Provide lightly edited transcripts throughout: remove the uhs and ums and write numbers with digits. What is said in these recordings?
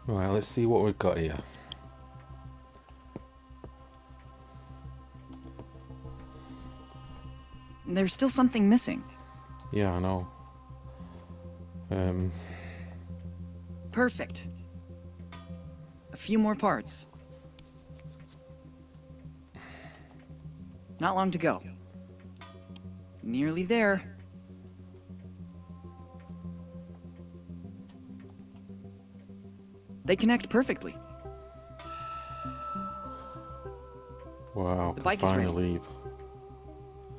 Right, let's see what we've got here. There's still something missing. Yeah, I know. Perfect. A few more parts. Not long to go. Nearly there. They connect perfectly. Wow, The can bike is finally ready. leave.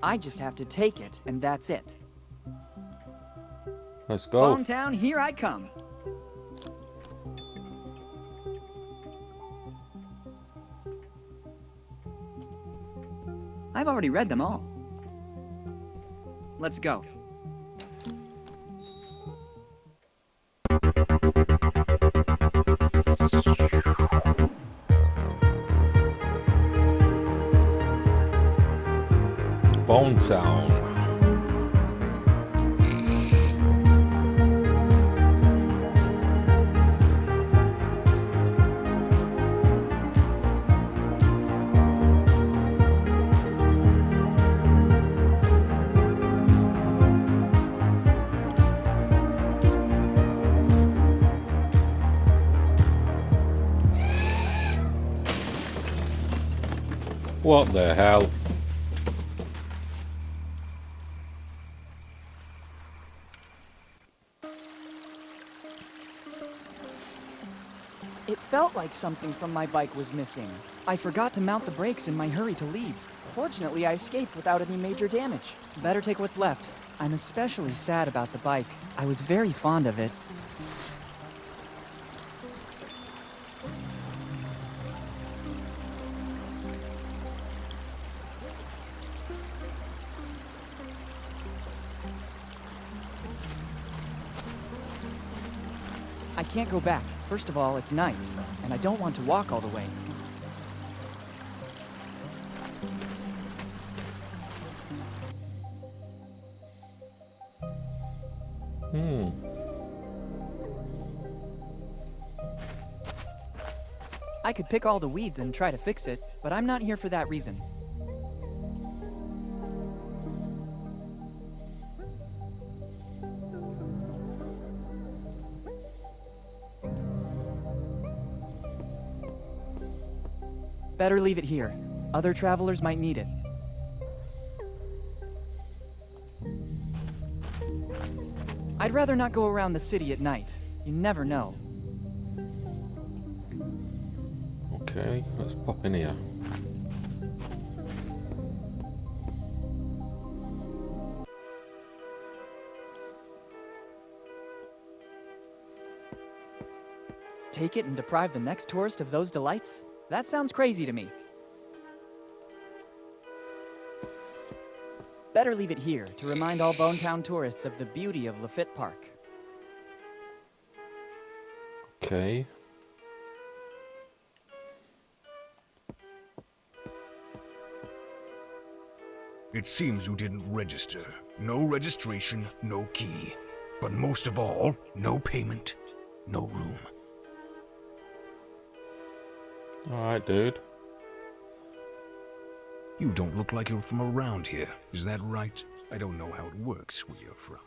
I just have to take it, and that's it. Let's go. Bonetown, here I come. I've already read them all. Let's go. Bonetown. What the hell? It felt like something from my bike was missing. I forgot to mount the brakes in my hurry to leave. Fortunately, I escaped without any major damage. Better take what's left. I'm especially sad about the bike. I was very fond of it. I can't go back. First of all, it's night, and I don't want to walk all the way. I could pick all the weeds and try to fix it, but I'm not here for that reason. Better leave it here. Other travelers might need it. I'd rather not go around the city at night. You never know. Okay, let's pop in here. Take it and deprive the next tourist of those delights? That sounds crazy to me. Better leave it here to remind all Bonetown tourists of the beauty of Lafitte Park. Okay. It seems you didn't register. No registration, no key. But most of all, no payment, no room. Alright, dude. You don't look like you're from around here, is that right? I don't know how it works where you're from.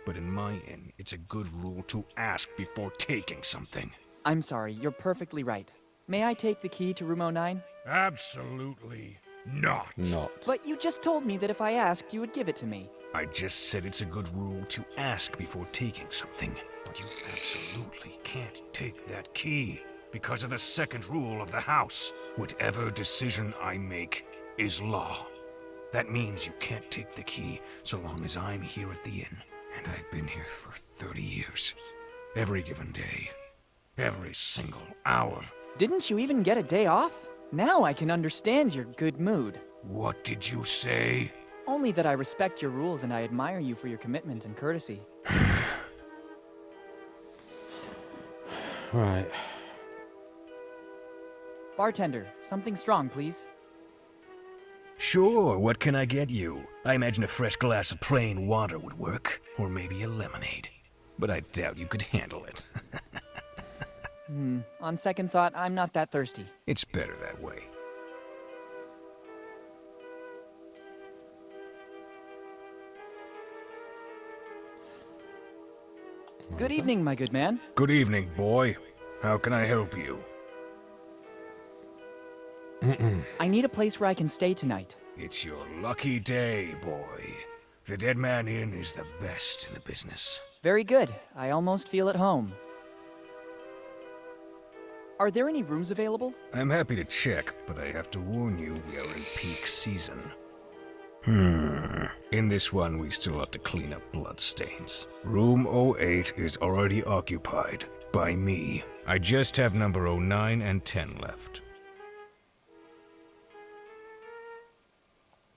But in my inn, it's a good rule to ask before taking something. I'm sorry, you're perfectly right. May I take the key to room 09? Absolutely not. Not. But you just told me that if I asked, you would give it to me. I just said it's a good rule to ask before taking something. But you absolutely can't take that key because of the second rule of the house. Whatever decision I make is law. That means you can't take the key so long as I'm here at the inn. And I've been here for 30 years. Every given day. Every single hour. Didn't you even get a day off? Now I can understand your good mood. What did you say? Only that I respect your rules and I admire you for your commitment and courtesy. Right. Bartender, something strong, please. Sure, what can I get you? I imagine a fresh glass of plain water would work. Or maybe a lemonade. But I doubt you could handle it. On second thought, I'm not that thirsty. It's better that way. Good evening, my good man. Good evening, boy. How can I help you? I need a place where I can stay tonight. It's your lucky day, boy. The Dead Man Inn is the best in the business. Very good. I almost feel at home. Are there any rooms available? I'm happy to check, but I have to warn you, we are in peak season. In this one, we still have to clean up bloodstains. Room 08 is already occupied by me. I just have number 09 and 10 left.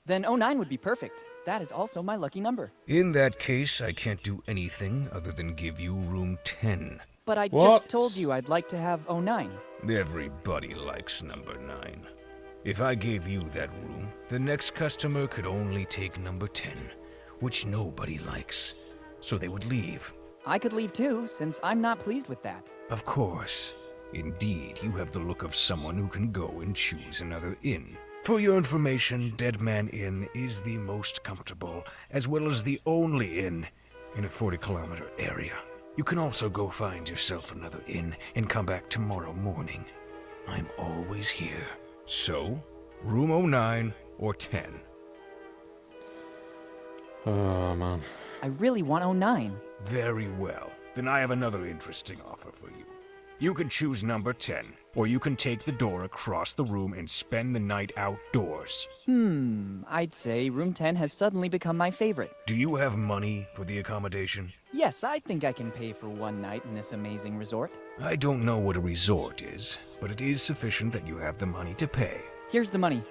Then 09 would be perfect. That is also my lucky number. In that case, I can't do anything other than give you room 10. But I What? just told you I'd like to have 09. Everybody likes number 9. If I gave you that room, the next customer could only take number 10, which nobody likes, so they would leave. I could leave too, since I'm not pleased with that. Of course. Indeed, you have the look of someone who can go and choose another inn. For your information, Dead Man Inn is the most comfortable, as well as the only inn in a 40-kilometer area. You can also go find yourself another inn and come back tomorrow morning. I'm always here. So, room 09 or 10. Oh, man. I really want 09. Very well. Then I have another interesting offer for you. You can choose number 10, or you can take the door across the room and spend the night outdoors. I'd say room 10 has suddenly become my favorite. Do you have money for the accommodation? Yes, I think I can pay for one night in this amazing resort. I don't know what a resort is, but it is sufficient that you have the money to pay. Here's the money.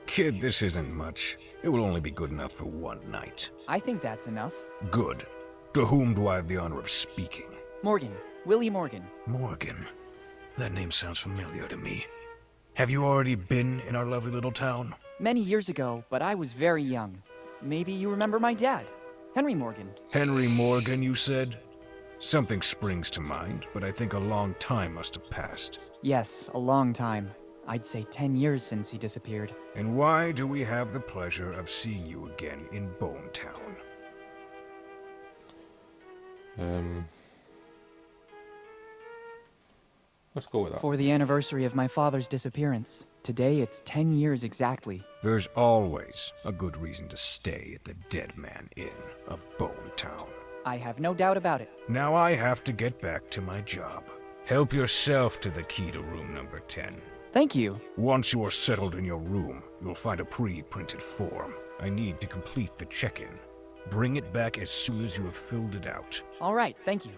Kid, this isn't much. It will only be good enough for one night. I think that's enough. Good. To whom do I have the honor of speaking? Morgan. Willy Morgan. Morgan. That name sounds familiar to me. Have you already been in our lovely little town? Many years ago, but I was very young. Maybe you remember my dad, Henry Morgan. Henry Morgan, you said? Something springs to mind, but I think a long time must have passed. Yes, a long time. I'd say 10 years since he disappeared. And why do we have the pleasure of seeing you again in Bonetown? Let's go with that. For the anniversary of my father's disappearance. Today it's 10 years exactly. There's always a good reason to stay at the Dead Man Inn of Bonetown. I have no doubt about it. Now I have to get back to my job. Help yourself to the key to room number 10. Thank you. Once you are settled in your room, you'll find a pre-printed form. I need to complete the check-in. Bring it back as soon as you have filled it out. All right, thank you.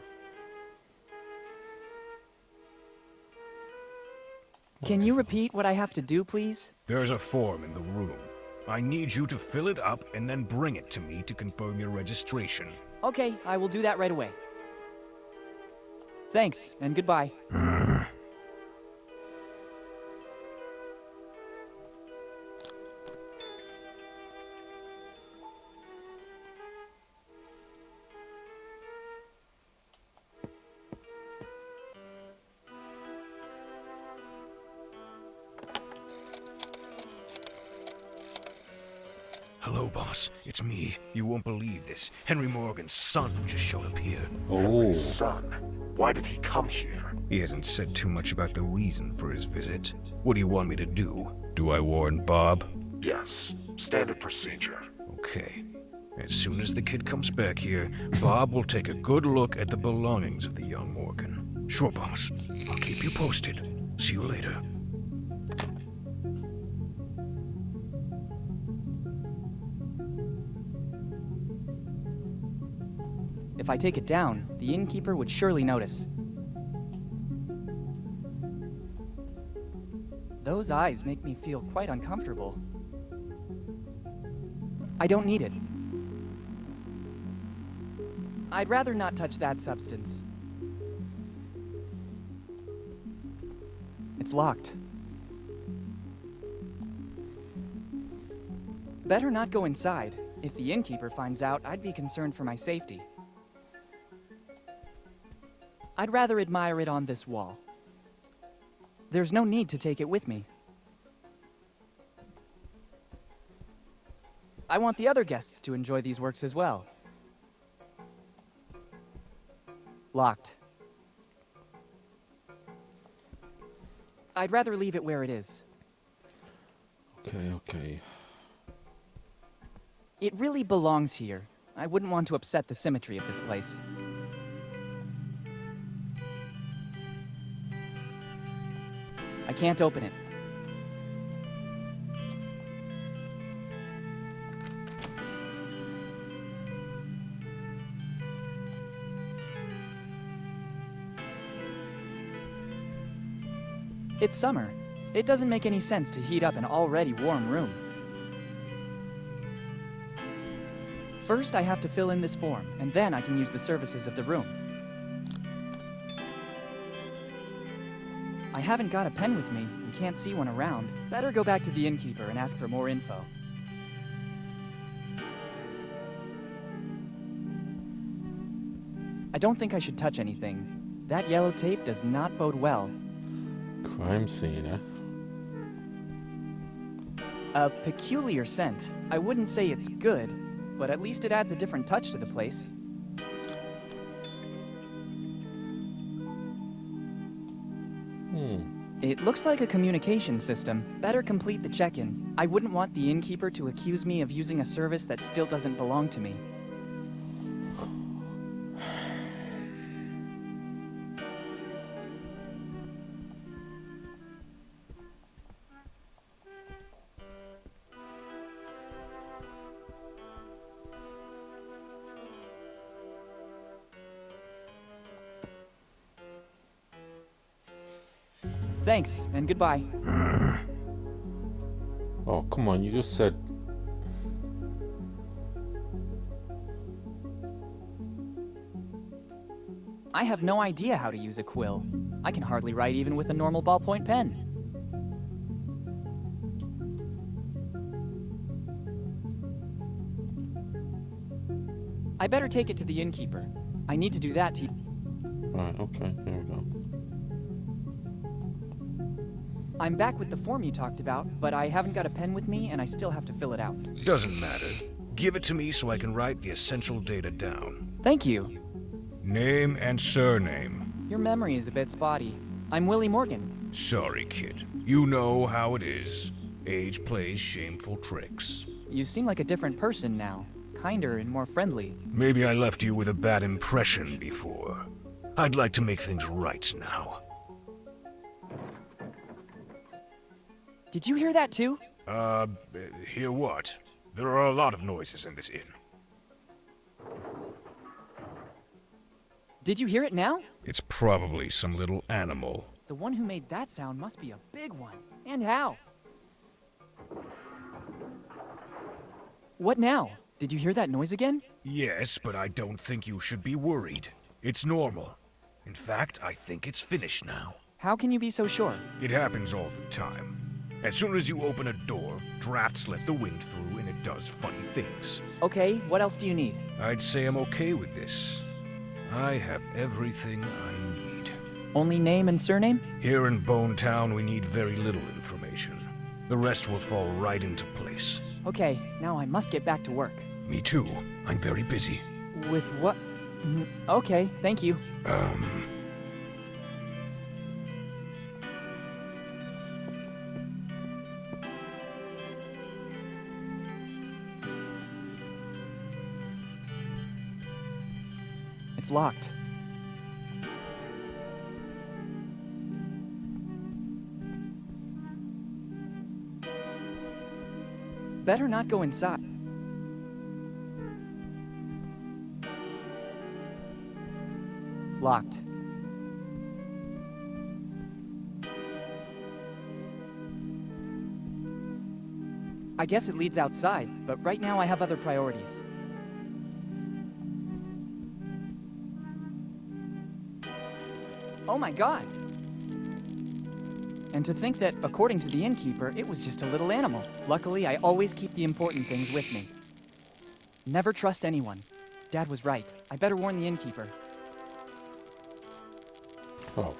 Can you repeat what I have to do, please? There's a form in the room. I need you to fill it up and then bring it to me to confirm your registration. Okay, I will do that right away. Thanks, and goodbye. Hello, boss. It's me. You won't believe this. Henry Morgan's son just showed up here. Oh. Son, why did he come here? He hasn't said too much about the reason for his visit. What do you want me to do? Do I warn Bob? Yes, standard procedure. Okay. As soon as the kid comes back here, Bob will take a good look at the belongings of the young Morgan. Sure, boss. I'll keep you posted. See you later. If I take it down, the innkeeper would surely notice. Those eyes make me feel quite uncomfortable. I don't need it. I'd rather not touch that substance. It's locked. Better not go inside. If the innkeeper finds out, I'd be concerned for my safety. I'd rather admire it on this wall. There's no need to take it with me. I want the other guests to enjoy these works as well. Locked. I'd rather leave it where it is. Okay. It really belongs here. I wouldn't want to upset the symmetry of this place. I can't open it. It's summer. It doesn't make any sense to heat up an already warm room. First, I have to fill in this form, and then I can use the services of the room. I haven't got a pen with me and can't see one around. Better go back to the innkeeper and ask for more info. I don't think I should touch anything. That yellow tape does not bode well. Crime scene, eh? A peculiar scent. I wouldn't say it's good, but at least it adds a different touch to the place. It looks like a communication system. Better complete the check-in. I wouldn't want the innkeeper to accuse me of using a service that still doesn't belong to me. Thanks, and goodbye. Oh, come on, you just said... I have no idea how to use a quill. I can hardly write even with a normal ballpoint pen. I better take it to the innkeeper. I need to do that to... Right, okay, here we go. I'm back with the form you talked about, but I haven't got a pen with me and I still have to fill it out. Doesn't matter. Give it to me so I can write the essential data down. Thank you. Name and surname. Your memory is a bit spotty. I'm Willy Morgan. Sorry, kid. You know how it is. Age plays shameful tricks. You seem like a different person now. Kinder and more friendly. Maybe I left you with a bad impression before. I'd like to make things right now. Did you hear that too? Hear what? There are a lot of noises in this inn. Did you hear it now? It's probably some little animal. The one who made that sound must be a big one. And how? What now? Did you hear that noise again? Yes, but I don't think you should be worried. It's normal. In fact, I think it's finished now. How can you be so sure? It happens all the time. As soon as you open a door, drafts let the wind through and it does funny things. Okay, what else do you need? I'd say I'm okay with this. I have everything I need. Only name and surname? Here in Bonetown, we need very little information. The rest will fall right into place. Okay, now I must get back to work. Me too. I'm very busy. With what? Okay, thank you. It's locked. Better not go inside. Locked. I guess it leads outside, but right now I have other priorities. Oh my god! And to think that, according to the innkeeper, it was just a little animal. Luckily, I always keep the important things with me. Never trust anyone. Dad was right. I better warn the innkeeper. Oh.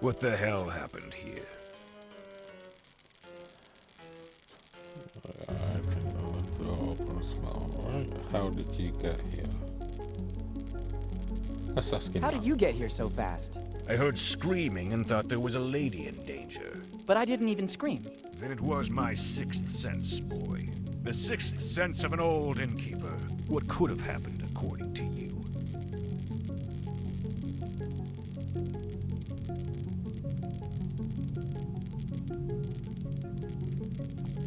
What the hell happened here? I can lift the door open and smell, right? How did you get here? Let's ask him How that. did you get here so fast? I heard screaming and thought there was a lady in danger. But I didn't even scream. Then it was my sixth sense, boy. The sixth sense of an old innkeeper. What could have happened, according to you?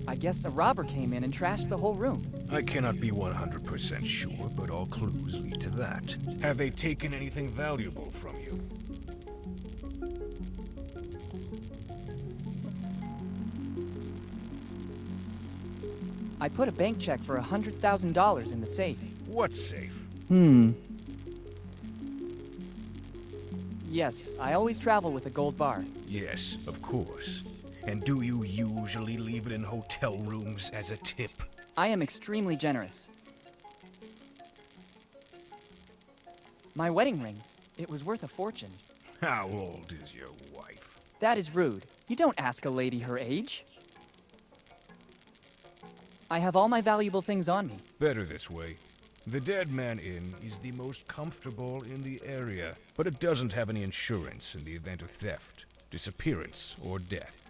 I guess a robber came in and trashed the whole room. I cannot be 100% sure, but all clues lead to that. Have they taken anything valuable from you? I put a bank check for $100,000 in the safe. What safe? Yes, I always travel with a gold bar. Yes, of course. And do you usually leave it in hotel rooms as a tip? I am extremely generous. My wedding ring. It was worth a fortune. How old is your wife? That is rude. You don't ask a lady her age. I have all my valuable things on me. Better this way. The Dead Man Inn is the most comfortable in the area, but it doesn't have any insurance in the event of theft, disappearance, or death.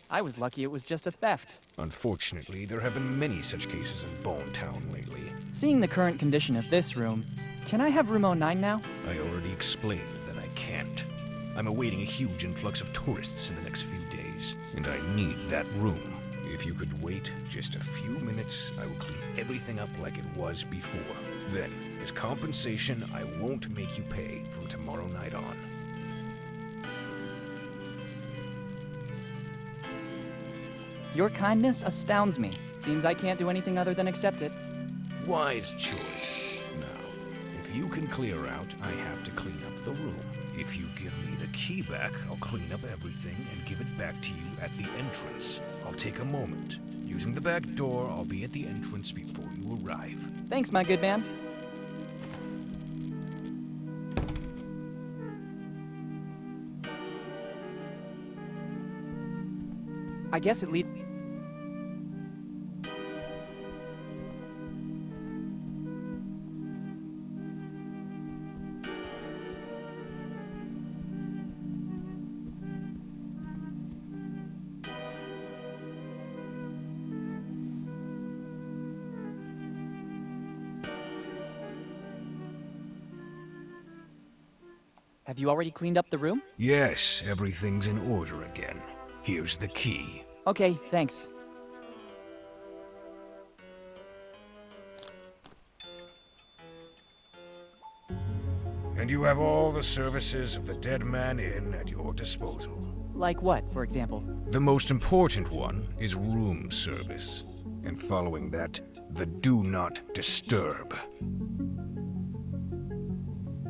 I was lucky it was just a theft. Unfortunately, there have been many such cases in Bonetown lately. Seeing the current condition of this room, can I have room 09 now? I already explained that I can't. I'm awaiting a huge influx of tourists in the next few days, and I need that room. If you could wait just a few minutes, I will clean everything up like it was before. Then, as compensation, I won't make you pay from tomorrow night on. Your kindness astounds me. Seems I can't do anything other than accept it. Wise choice. Now, if you can clear out, I have to clean up the room. If you give me the key back, I'll clean up everything and give it back to you at the entrance. I'll take a moment. Using the back door, I'll be at the entrance before you arrive. Thanks, my good man. I guess it leads... Have you already cleaned up the room? Yes, everything's in order again. Here's the key. Okay, thanks. And you have all the services of the Dead Man Inn at your disposal. Like what, for example? The most important one is room service. And following that, the Do Not Disturb.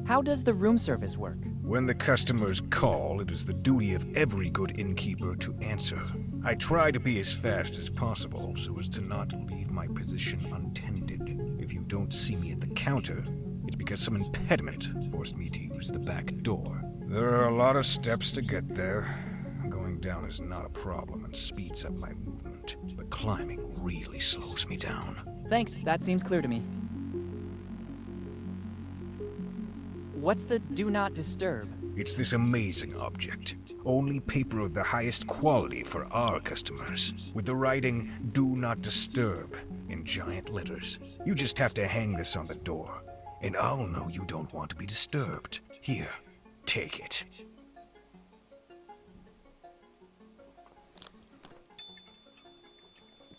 How does the room service work? When the customers call, it is the duty of every good innkeeper to answer. I try to be as fast as possible so as to not leave my position untended. If you don't see me at the counter, it's because some impediment forced me to use the back door. There are a lot of steps to get there. Going down is not a problem and speeds up my movement, but climbing really slows me down. Thanks, that seems clear to me. What's the Do Not Disturb? It's this amazing object. Only paper of the highest quality for our customers, with the writing, Do Not Disturb, in giant letters. You just have to hang this on the door, and I'll know you don't want to be disturbed. Here, take it.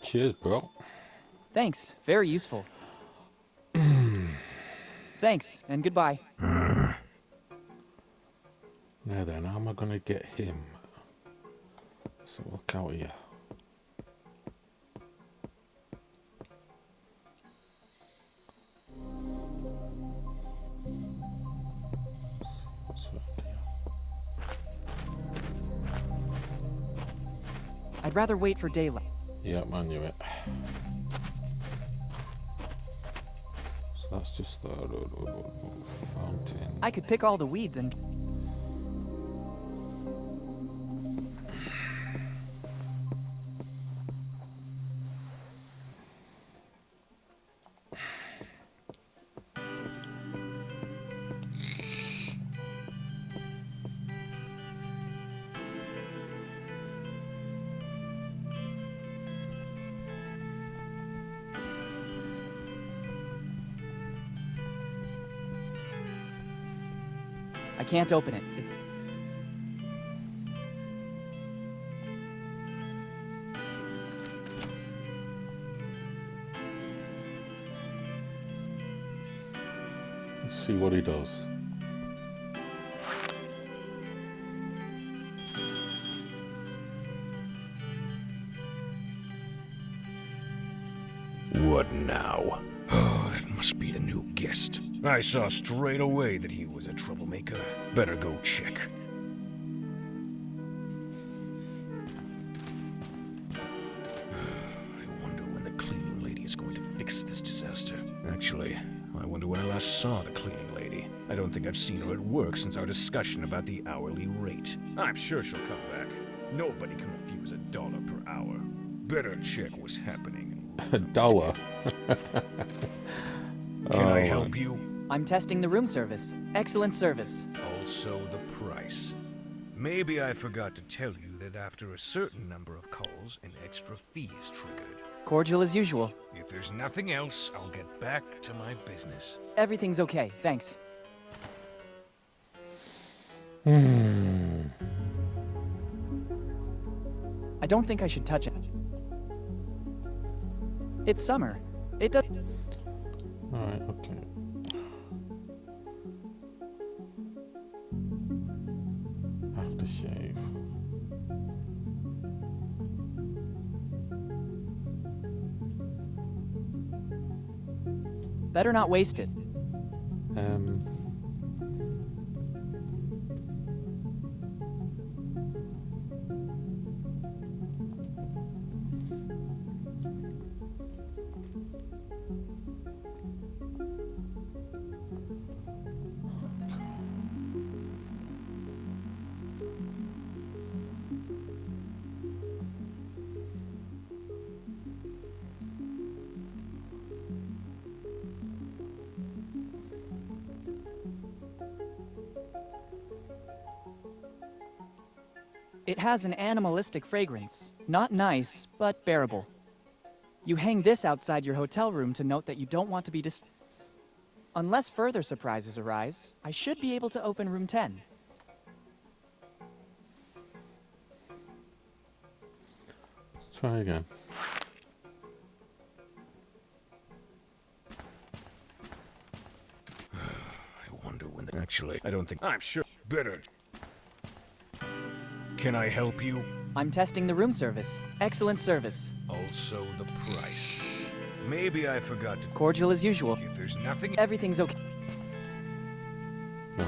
Cheers, bro. Thanks, very useful. Thanks, and goodbye. Now then, how am I gonna get him? So look out here. What's that here? I'd rather wait for daylight. Yep, I knew it. So that's just the fountain. I could pick all the weeds and... I can't open it. It's... Let's see what he does. What now? Oh, that must be the new guest. I saw straight away that he was a troublemaker. Better go check. I wonder when the cleaning lady is going to fix this disaster. Actually, I wonder when I last saw the cleaning lady. I don't think I've seen her at work since our discussion about the hourly rate. I'm sure she'll come back. Nobody can refuse $1 per hour. Better check what's happening. Dollar. Can I help you? I'm testing the room service. Excellent service. Also the price. Maybe I forgot to tell you that after a certain number of calls, an extra fee is triggered. Cordial as usual. If there's nothing else, I'll get back to my business. Everything's okay, thanks. I don't think I should touch it. It's summer. It does... Alright, okay. Aftershave. Better not waste it. It has an animalistic fragrance. Not nice, but bearable. You hang this outside your hotel room to note that you don't want to be Unless further surprises arise, I should be able to open room 10. Let's try again. I wonder when... Actually, I don't think... I'm sure... Better... Can I help you? I'm testing the room service. Excellent service. Also the price. Maybe I forgot to... Cordial as usual. If there's nothing... Everything's okay. Right.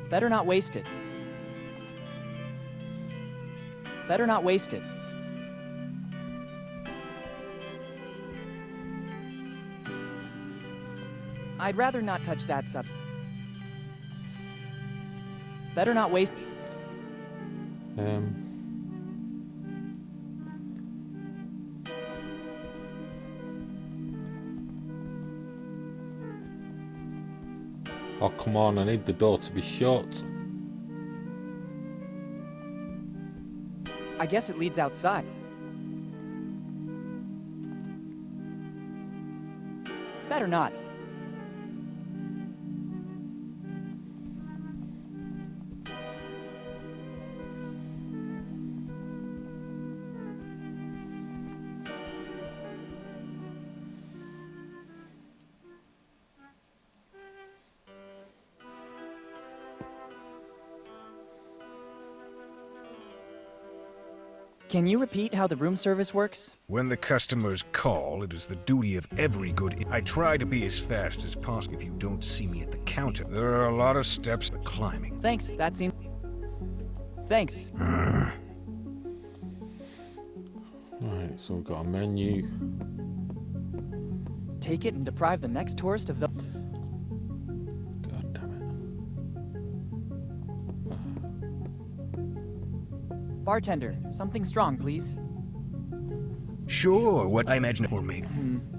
Better not waste it. Better not waste it. I'd rather not touch that substance. Better not waste... Oh, come on, I need the door to be shut. I guess it leads outside. Better not. Can you repeat how the room service works? When the customers call, it is the duty of every good... I try to be as fast as possible. If you don't see me at the counter, there are a lot of steps to climbing. Thanks, that seems... Thanks. Right, so we've got a menu. Take it and deprive the next tourist of the... God damn Bartender, something strong, please. Sure, what I imagine for me.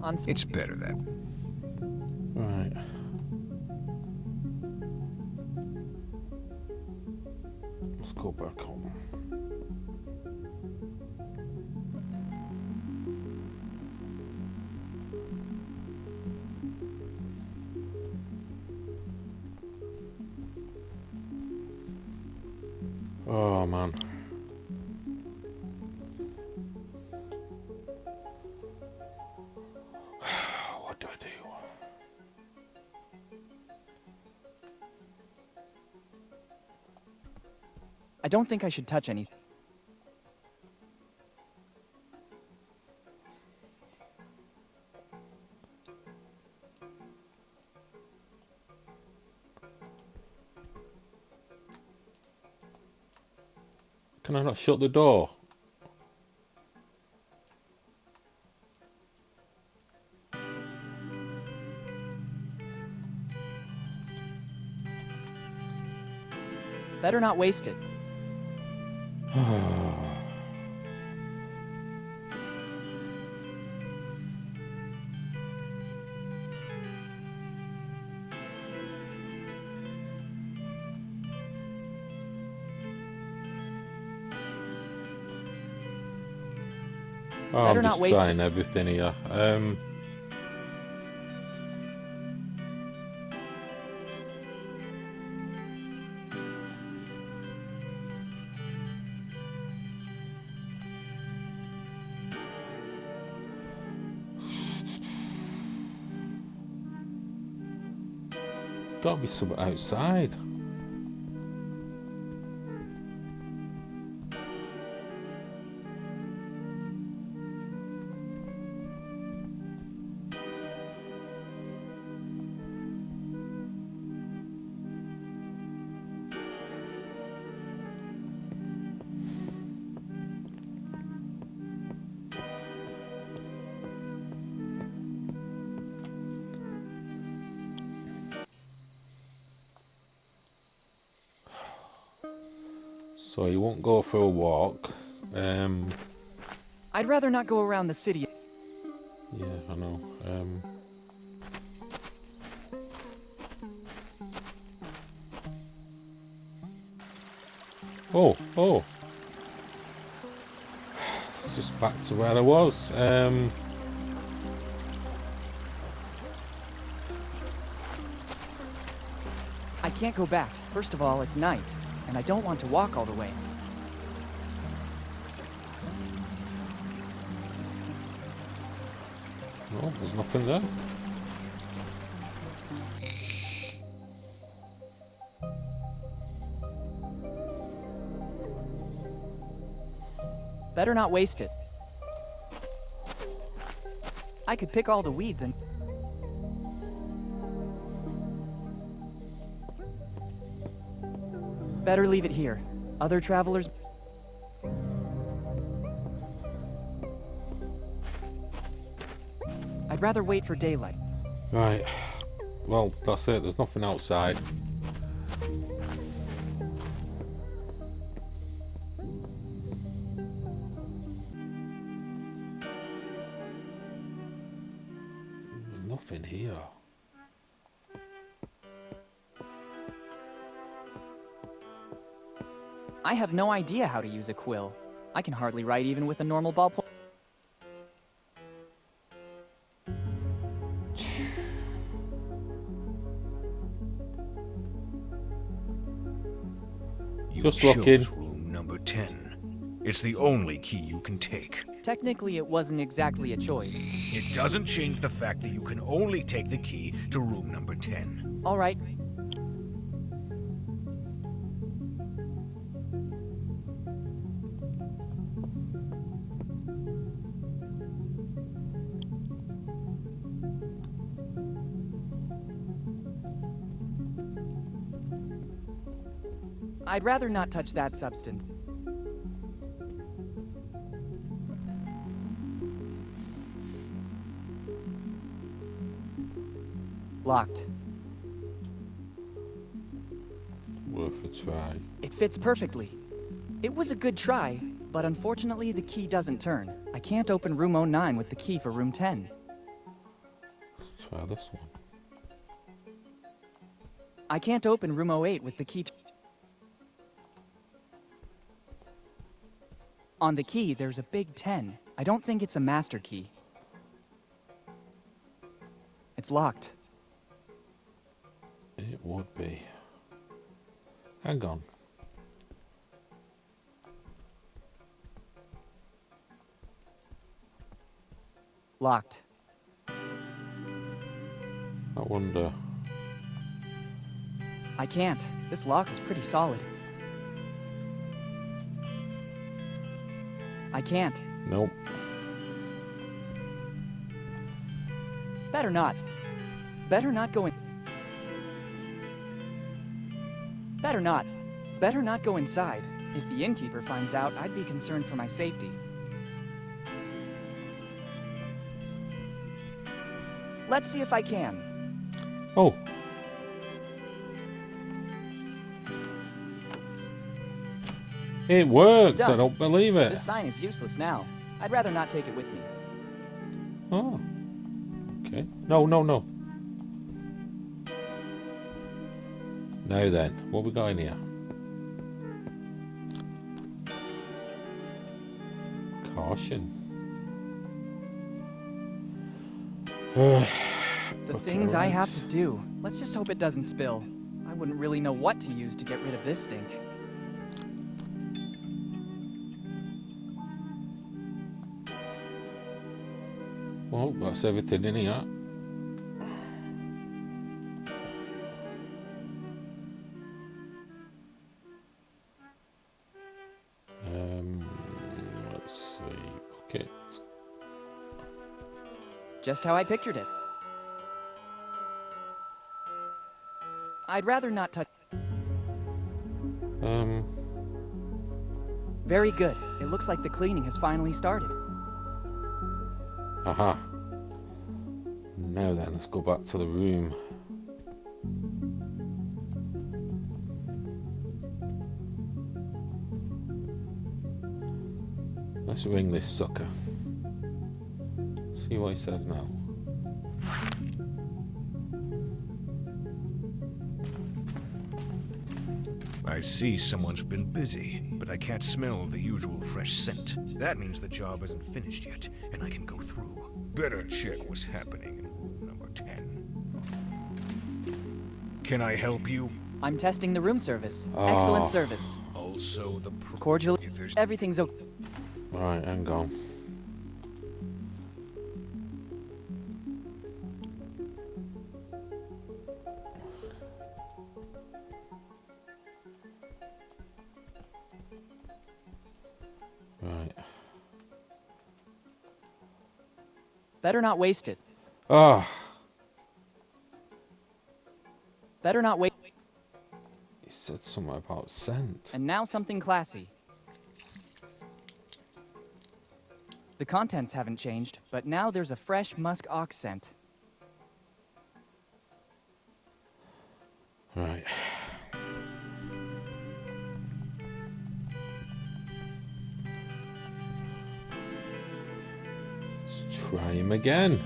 On... It's better that... Right. go back home. Oh man. What do I do? I don't think I should touch anything. Can I not shut the door? Better not waste it. Oh, Better I'm not just waste trying it. everything here. Gotta be something outside. So you won't go for a walk. I'd rather not go around the city. Yeah, I know. Oh. Just back to where I was. I can't go back. First of all, it's night, and I don't want to walk all the way. No, there's nothing there. Better not waste it. I could pick all the weeds and... Better leave it here. Other travelers... I'd rather wait for daylight. Right. Well, that's it. There's nothing outside. There's nothing here. I have no idea how to use a quill. I can hardly write even with a normal ballpoint. You Just chose looking. room number 10. It's the only key you can take. Technically, it wasn't exactly a choice. It doesn't change the fact that you can only take the key to room number 10. All right. I'd rather not touch that substance. Locked. Worth a try. It fits perfectly. It was a good try, but unfortunately the key doesn't turn. I can't open room 09 with the key for room 10. Let's try this one. I can't open room 08 with the key. On the key, there's a big 10. I don't think it's a master key. It's locked. It would be. Hang on. Locked. I wonder. I can't. This lock is pretty solid. I can't. Nope. Better not. Better not go in. Better not. Better not go inside. If the innkeeper finds out, I'd be concerned for my safety. Let's see if I can. Oh. It worked. I Done. don't believe it. This sign is useless now. I'd rather not take it with me. Oh. Okay. No, no, no. Now then, what we got in here? Caution. The things I have to do. Let's just hope it doesn't spill. I wouldn't really know what to use to get rid of this stink. Well, that's everything in here. Let's see. Okay. Just how I pictured it. I'd rather not touch. Very good. It looks like the cleaning has finally started. Aha. Now then, let's go back to the room. Let's ring this sucker. See what he says now. I see someone's been busy, but I can't smell the usual fresh scent. That means the job isn't finished yet, and I can go through. Better check what's happening in room number 10. Can I help you? I'm testing the room service. Oh. Excellent service. Also the Cordial. If there's Everything's okay. Right, hang on. Right. Better not waste it. Ah, Better not wait. he said something about scent. And now something classy. The contents haven't changed, but now there's a fresh musk ox scent. Right. Let's try him again.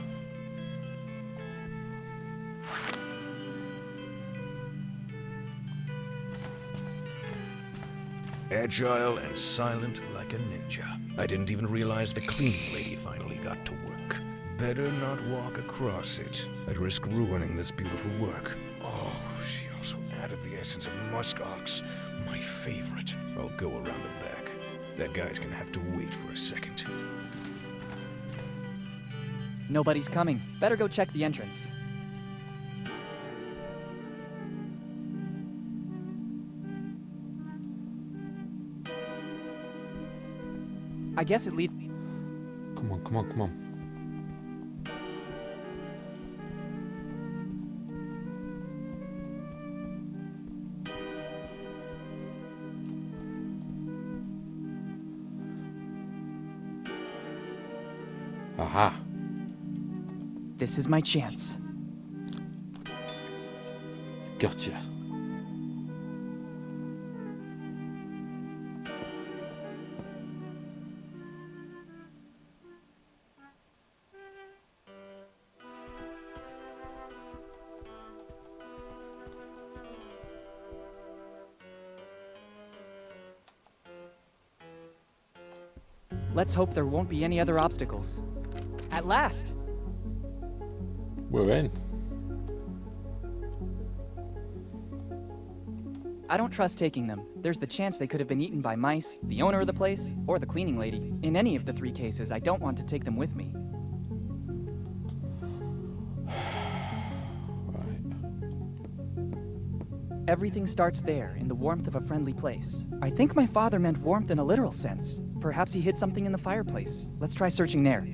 agile and silent like a ninja. I didn't even realize the cleaning lady finally got to work. Better not walk across it. I'd risk ruining this beautiful work. Oh, she also added the essence of muskox, my favorite. I'll go around the back. That guy's gonna have to wait for a second. Nobody's coming. Better go check the entrance. I guess it leads. Come on, come on, come on. Aha. This is my chance. Gotcha. Let's hope there won't be any other obstacles. At last! We're in. I don't trust taking them. There's the chance they could have been eaten by mice, the owner of the place, or the cleaning lady. In any of the 3 cases, I don't want to take them with me. Right. Everything starts there, in the warmth of a friendly place. I think my father meant warmth in a literal sense. Perhaps he hid something in the fireplace. Let's try searching there.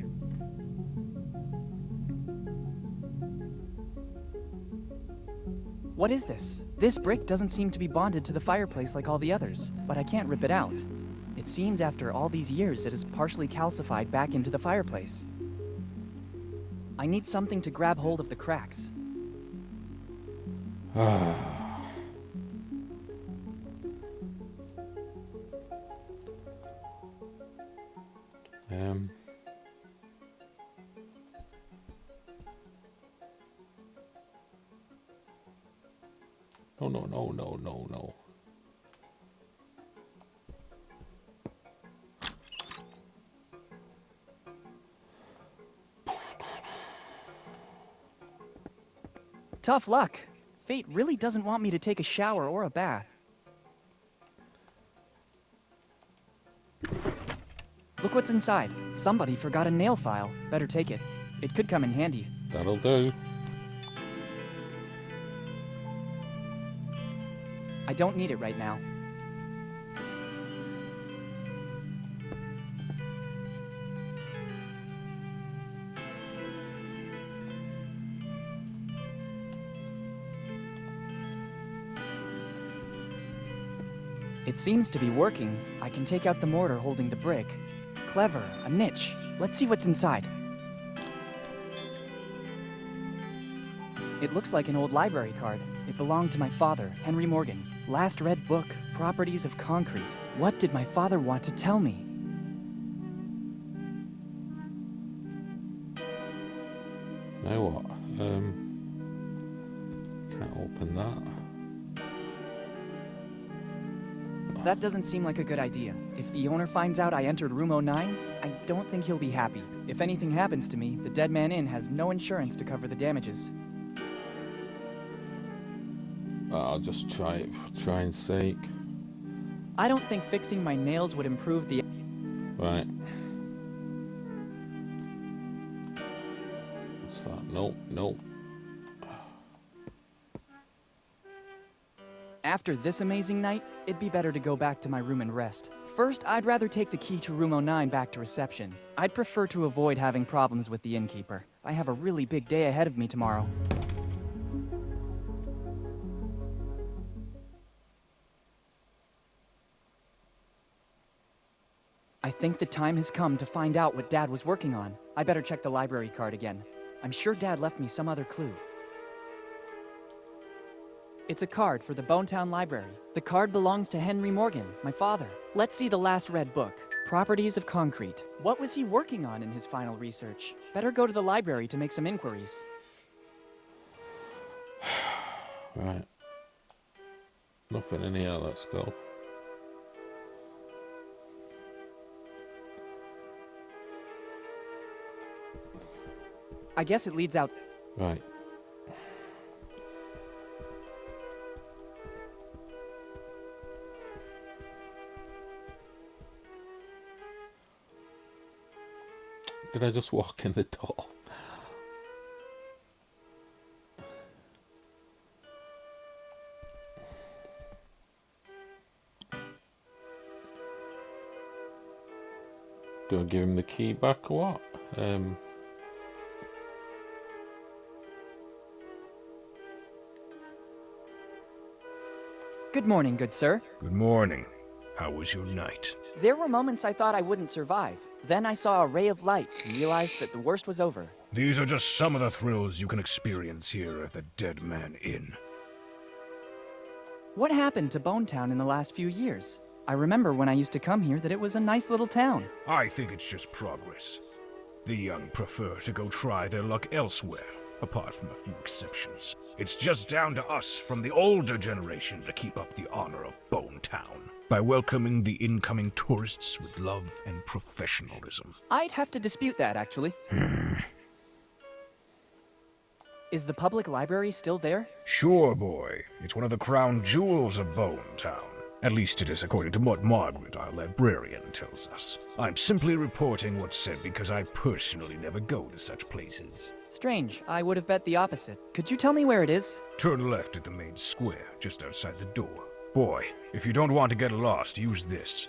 What is this? This brick doesn't seem to be bonded to the fireplace like all the others, but I can't rip it out. It seems after all these years it is partially calcified back into the fireplace. I need something to grab hold of the cracks. No. Tough luck. Fate really doesn't want me to take a shower or a bath. Look what's inside. Somebody forgot a nail file. Better take it. It could come in handy. That'll do. I don't need it right now. It seems to be working. I can take out the mortar holding the brick. Clever, a niche. Let's see what's inside. It looks like an old library card. It belonged to my father, Henry Morgan. Last read book, Properties of Concrete. What did my father want to tell me? Now what? Can't open that. That doesn't seem like a good idea. If the owner finds out I entered room 09, I don't think he'll be happy. If anything happens to me, the Dead Man Inn has no insurance to cover the damages. I'll just try it for trying's sake. I don't think fixing my nails would improve the... Right. What's that? Nope. After this amazing night, it'd be better to go back to my room and rest. First, I'd rather take the key to room 09 back to reception. I'd prefer to avoid having problems with the innkeeper. I have a really big day ahead of me tomorrow. I think the time has come to find out what Dad was working on. I better check the library card again. I'm sure Dad left me some other clue. It's a card for the Bonetown Library. The card belongs to Henry Morgan, my father. Let's see the last read book, Properties of Concrete. What was he working on in his final research? Better go to the library to make some inquiries. Right. Nothing in here, let's go. I guess it leads out... Right. Did I just walk in the door? Do I give him the key back or what? Good morning, good sir. Good morning. How was your night? There were moments I thought I wouldn't survive. Then I saw a ray of light and realized that the worst was over. These are just some of the thrills you can experience here at the Dead Man Inn. What happened to Bonetown in the last few years? I remember when I used to come here that it was a nice little town. I think it's just progress. The young prefer to go try their luck elsewhere, apart from a few exceptions. It's just down to us from the older generation to keep up the honor of Bonetown. by welcoming the incoming tourists with love and professionalism. I'd have to dispute that, actually. Is the public library still there? Sure, boy. It's one of the crown jewels of Bonetown. At least it is according to what Margaret, our librarian, tells us. I'm simply reporting what's said because I personally never go to such places. Strange. I would have bet the opposite. Could you tell me where it is? Turn left at the main square, just outside the door. Boy, if you don't want to get lost, use this.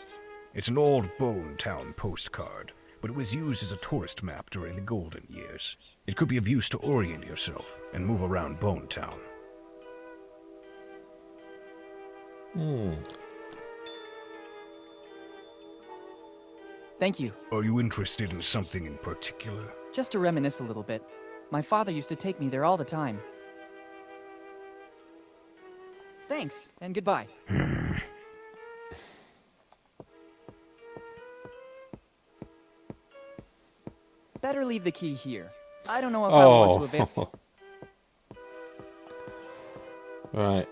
It's an old Bonetown postcard, but it was used as a tourist map during the golden years. It could be of use to orient yourself and move around Bonetown. Thank you. Are you interested in something in particular? Just to reminisce a little bit. My father used to take me there all the time. Thanks, and goodbye. Better leave the key here. I don't know if I want to avail. Right.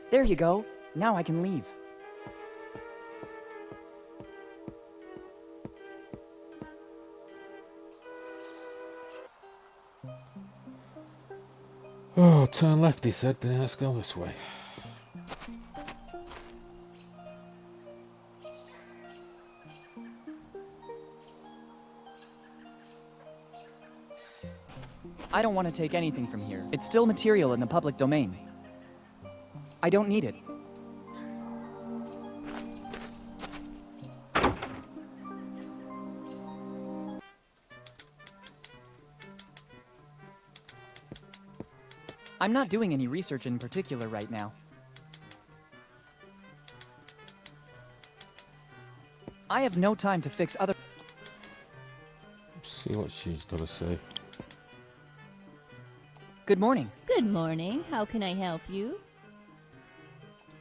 There you go. Now I can leave. Oh, turn left, he said. Then let's go this way. I don't want to take anything from here. It's still material in the public domain. I don't need it. I'm not doing any research in particular right now. I have no time to fix other... See what she's got to say. Good morning. Good morning. How can I help you?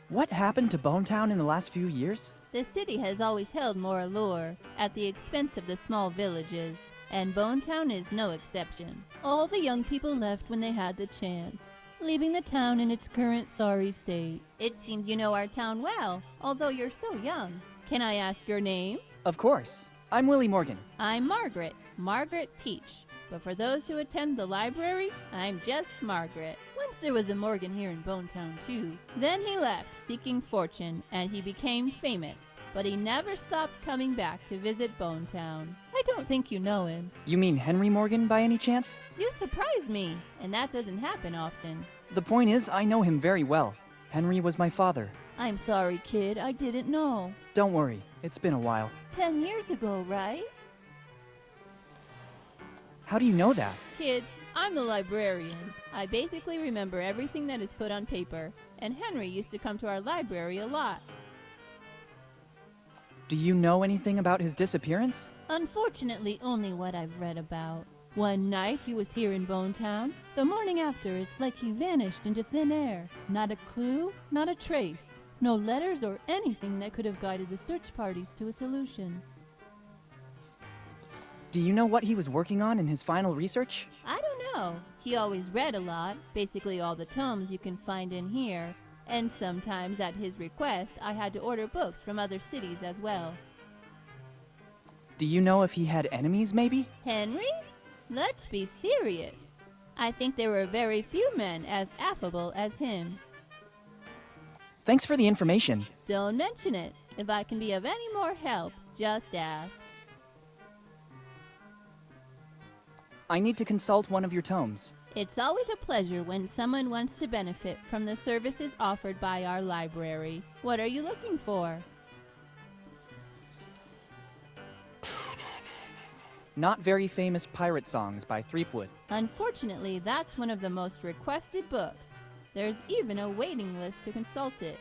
What happened to Bonetown in the last few years? The city has always held more allure at the expense of the small villages, and Bonetown is no exception. All the young people left when they had the chance, leaving the town in its current sorry state. It seems you know our town well, although you're so young. Can I ask your name? Of course. I'm Willy Morgan. I'm Margaret Teach. But for those who attend the library, I'm just Margaret. Once there was a Morgan here in Bonetown, too. Then he left, seeking fortune, and he became famous. But he never stopped coming back to visit Bonetown. I don't think you know him. You mean Henry Morgan by any chance? You surprise me, and that doesn't happen often. The point is, I know him very well. Henry was my father. I'm sorry, kid, I didn't know. Don't worry, it's been a while. 10 years ago, right? How do you know that? Kid, I'm the librarian. I basically remember everything that is put on paper, and Henry used to come to our library a lot. Do you know anything about his disappearance? Unfortunately, only what I've read about. One night he was here in Bonetown. The morning after, it's like he vanished into thin air. Not a clue, not a trace. No letters or anything that could have guided the search parties to a solution. Do you know what he was working on in his final research? I don't know. He always read a lot, basically all the tomes you can find in here. And sometimes at his request, I had to order books from other cities as well. Do you know if he had enemies, maybe? Henry? Let's be serious. I think there were very few men as affable as him. Thanks for the information. Don't mention it. If I can be of any more help, just ask. I need to consult one of your tomes. It's always a pleasure when someone wants to benefit from the services offered by our library. What are you looking for? Not Very Famous Pirate Songs by Threepwood. Unfortunately, that's one of the most requested books. There's even a waiting list to consult it.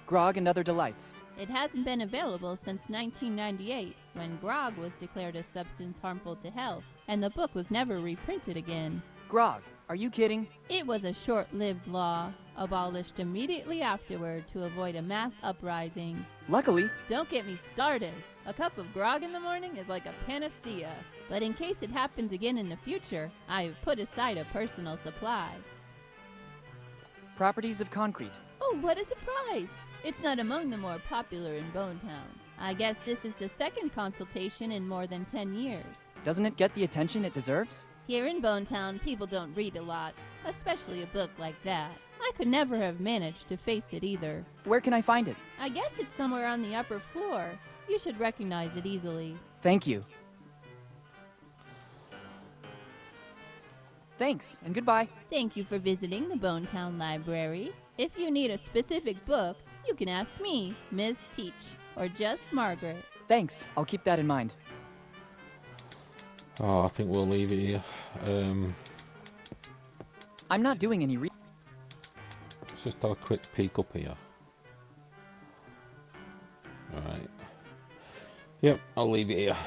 Grog and Other Delights. It hasn't been available since 1998, when grog was declared a substance harmful to health, and the book was never reprinted again. Grog, are you kidding? It was a short-lived law, abolished immediately afterward to avoid a mass uprising. Luckily, Don't get me started. A cup of grog in the morning is like a panacea. But in case it happens again in the future, I have put aside a personal supply. Properties of Concrete. Oh, what a surprise! It's not among the more popular in Bonetown. I guess this is the second consultation in more than 10 years. Doesn't it get the attention it deserves? Here in Bonetown, people don't read a lot, especially a book like that. I could never have managed to face it either. Where can I find it? I guess it's somewhere on the upper floor. You should recognize it easily. Thank you. Thanks, and goodbye. Thank you for visiting the Bonetown Library. If you need a specific book, you can ask me, Miss Teach, or just Margaret. Thanks, I'll keep that in mind. Oh, I think we'll leave it here. I'm not doing any Let's just have a quick peek up here. Alright. Yep, I'll leave it here.